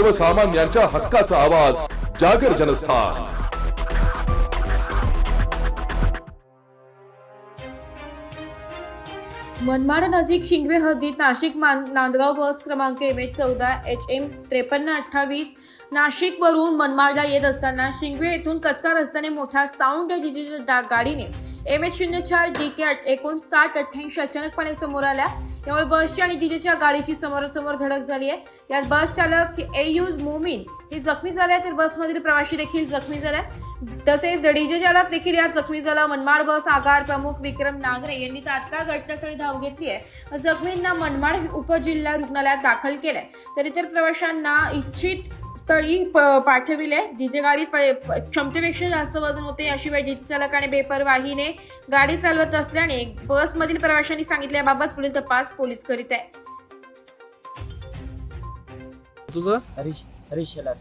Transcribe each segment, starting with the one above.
सर्वसामान्यांच्या हक्काचा आवाज जागर जनस्थान। मनमाड नजीक शिंगवे हद्दीत नाशिक नांदगाव बस क्रमांक MH14 HM5328 नाशिक वरून मनमाडला येत असताना शिंगवे येथून कच्चा रस्त्याने मोठ्या साऊंड डीजेच्या गाडीने MH04 DK 5988 अचानकपणे समोर आल्या। यामुळे बसची आणि डीजेच्या गाडीची समोरासमोर धडक झाली आहे। यात बस चालक AU मोमीन हे जखमी झाले तर बसमधील प्रवासी देखील जखमी झाले। तसेच डीजे चालक देखील यात जखमी झाला। मनमाड बस आगार प्रमुख विक्रम नागरे यांनी तात्काळ घटनास्थळी धाव घेतली आहे। जखमींना मनमाड उपजिल्हा रुग्णालयात दाखल केले तर इतर प्रवाशांना इच्छित स्थळी पाठविले। डीजे गाडीत क्षमतेपेक्षा जास्त वजन होते, याशिवाय डीजे चालकाने बेपरवाहीने गाडी चालवत असल्याने बसमधील प्रवाशांनी सांगितल्याबाबत पुढील तपास पोलीस करीत आहे। तुझं हरीश शेलार।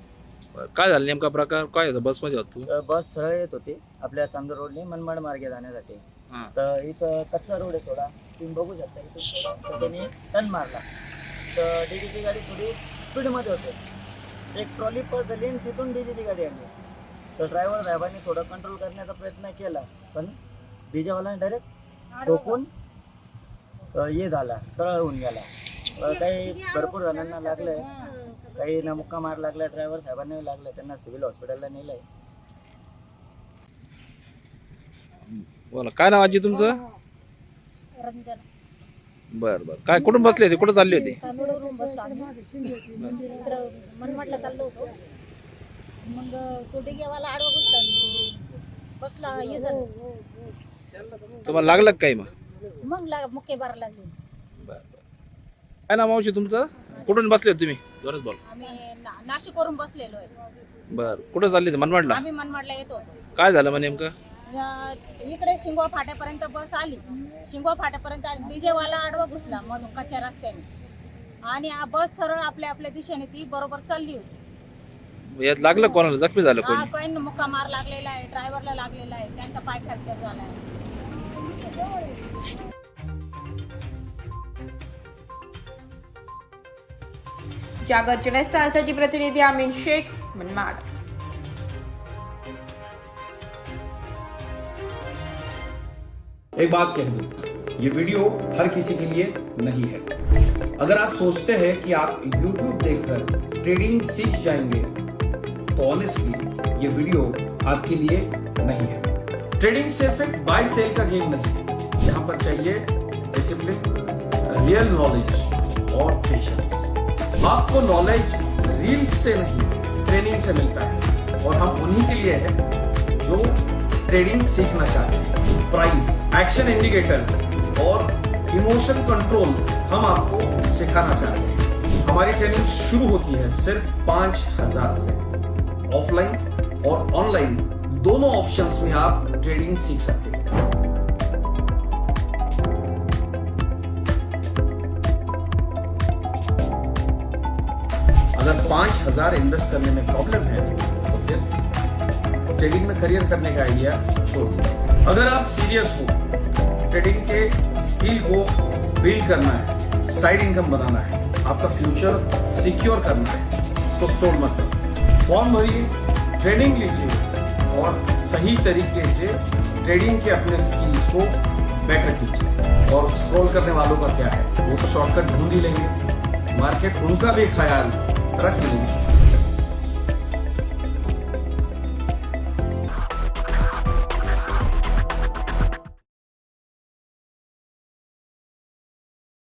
काय झालं नेमका प्रकार काय होता बस मध्ये होतो? बस सरळ येत होती आपल्या चांदूर रोडने मनमाड मार्गे जाण्यासाठी। तर इथं कच्चा रोड आहे थोडा, तुम्ही बघू शकता इथून थोडा, तर त्यांनी टर्न मारला तर डीजेची गाडी थोडी स्पीडमध्ये होते। एक ट्रॉली पास झाली आणि तिथून डीजेची गाडी आली तर ड्रायव्हर साहेबांनी थोडं कंट्रोल करण्याचा प्रयत्न केला पण डीजेवाल्याने डायरेक्ट ठोकून हे झाला, सरळ होऊन गेला। काही भरपूर जणांना लागलंय, काही ना मुक्का मार लागला, ड्रायव्हर साहेबांना लागलं, त्यांना सिव्हिल हॉस्पिटलला नेलंय। बोला काय नाव आजी तुमचं? रंजना। बर बर काय कुठून बसले होते, कुठं चालले होते? तांदूळवरून बसलो आम्ही। इकडं मनमाडला चाललो होतो, मग तो डिगेवाला आडवा बसला हे झालं, तुम्हाला लागलं का काही मग मुक्के बार लागले। बर बर काय नाव मावशी तुमचं? कुठून बसले होते तुम्ही? जोरात बोल। आम्ही नाशिकवरून बसलेलो आहे। बर कुठं चालले होते? मनमाडला। आम्ही मनमाडला येत होतो। काय झालं मग नेमकं? इकडे शिंगवा फाट्यापर्यंत बस आली, शिंगवा फाट्यापर्यंत डीजे वाला आडवा घुसला मधून कच्च्या रस्त्याने आणि बस सरळ आपल्या आपल्या दिशेने ती बरोबर चालली होती। यात लागलं कोणाला? जखमी झालं कोणी? काही मुक्का मार लागलेला आहे, ड्रायव्हरला लागलेला आहे, त्यांचा पाय फ्रॅक्चर झाला आहे। जागर जनस्थानसाठी प्रतिनिधी अमीन शेख, मनमाड। एक बात कह दूं, ये वीडियो हर किसी के लिए नहीं है। अगर आप सोचते हैं कि आप YouTube देखकर ट्रेडिंग सीख जाएंगे तो ऑनेस्टली ये वीडियो आपके लिए नहीं है। ट्रेडिंग सिर्फ एक बाय सेल का गेम नहीं है। यहाँ पर चाहिए डिसिप्लिन, रियल नॉलेज और पेशेंस। आपको नॉलेज रील्स से नहीं ट्रेनिंग से मिलता है और हम उन्हीं के लिए हैं जो ट्रेडिंग सीखना चाहते हैं। प्राइस, एक्शन इंडिकेटर और इमोशन कंट्रोल हम आपको सिखाना चाहते हैं। हमारी ट्रेनिंग शुरू होती है सिर्फ 5000 से। ऑफलाइन और ऑनलाइन दोनों ऑप्शंस में आप ट्रेडिंग सीख सकते हैं। अगर 5000 इन्वेस्ट करने में प्रॉब्लम है तो फिर ट्रेडिंग में करियर करने का आइडिया छोड़ दो। अगर आप सीरियस हो, ट्रेडिंग के स्किल को बिल्ड करना है, साइड इनकम बनाना है, आपका फ्यूचर सिक्योर करना है तो स्टॉल मत करो। फॉर्म भरिए, ट्रेनिंग लीजिए और सही तरीके से ट्रेडिंग के अपने स्किल्स को बेटर कीजिए। और स्क्रॉल करने वालों का क्या है, वो तो शॉर्टकट ढूंढ ही लेंगे, मार्केट उनका भी ख्याल रख लेंगे।